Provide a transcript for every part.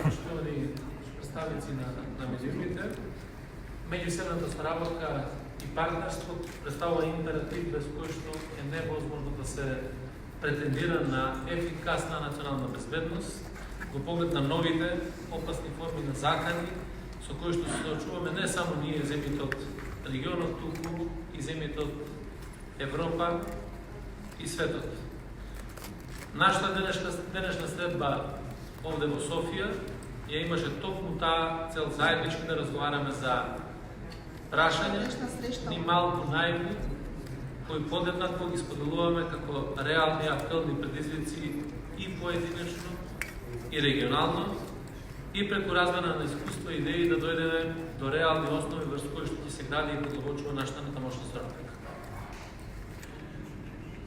Poštovani predstavnici na медиумите, меѓусебната соработка и партнерство представува императив без кој што е невозможно да се претендира на ефикасна национална безбедност во поглед на новите опасни форми на закани со кои што се соочуваме не само ние земјите од регионот, туку и земјите од Европа и светот. Нашата денешна следба овде во Софија ја имаше токму таа цел заеднички да разговараме за прашање, ни малку наивни, кои подеднакво ги споделуваме како реални актуелни предизвици и поединечно, и регионално, и преку размена на искуства и идеи да дојдеме до реални основи врз кои што ќе се гради и подлабочува нашата натамошна соработка.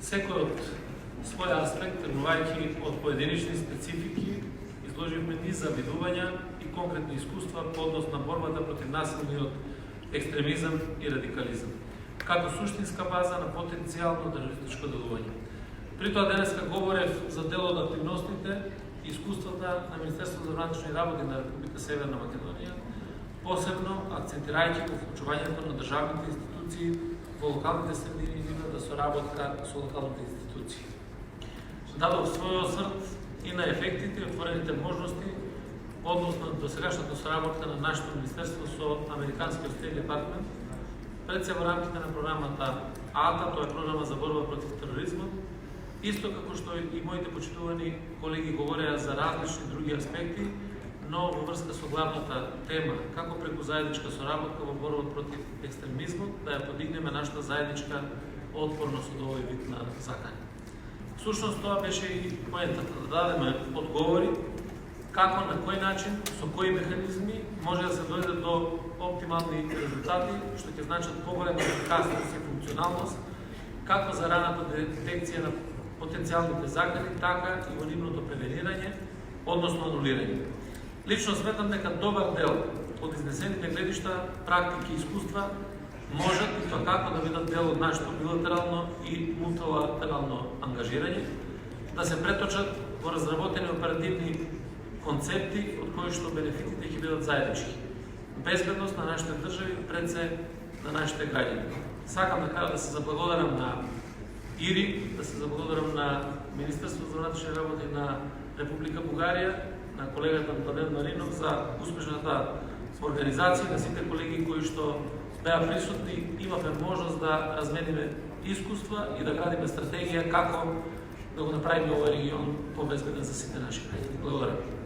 Секој од свој аспект, тргнувајќи од поединични специфики, изложивме низ завидувања и конкретни искуства по однос на борбата против насилниот екстремизам и радикализам, како суштинска база на потенцијално терористичко делување. При тоа денеска говорев за дел од активностите и искуствата на Министерството за внатрешни работи на Република Северна Македонија, посебно акцентирајќи во вклучувањето на државните институции во локалните средини и нивната соработка со локалните институции. Дадов свој осврт и на ефектите и отворените можности односно досегашната соработка на нашето министерство со американскиот State Department, пред се во рамките на програмата АТА, тоа е програма за борба против тероризмот, исто како што и моите почитувани колеги говореа за различни други аспекти, но во врска со главната тема, како преку заедничка соработка во борба против екстремизмот, да ја подигнеме нашата заедничка отпорност од овој вид на закани. Всушност тоа беше и поентата, да дадеме одговори како, на кој начин, со кои механизми може да се дојде до оптимални резултати, што ќе значат поголема ефикасност и функционалност, како за раната детекција на потенцијалните закани, така и во нивното превенирање, односно анулирање. Лично сметам дека добар дел од изнесените гледишта, практики и искуства можат и како да бидат дел од нашето билатерално и мултилатерално ангажирање, да се преточат во разработени оперативни концепти од кои што бенефитите ќе бидат заеднички. Безбедност на нашите држави, пред се на нашите граѓани. Сакам на крај да се заблагодарам на ИРИ, да се заблагодарам на Министерството за внатрешни работи на Република Бугарија, на колегата Младен Маринов за успешната организација, на сите колеги кои што беа присутни, имавме можност да размениме искуства и да градиме стратегија како да го направиме овој регион побезбеден за сите наши граѓани. Благодарам.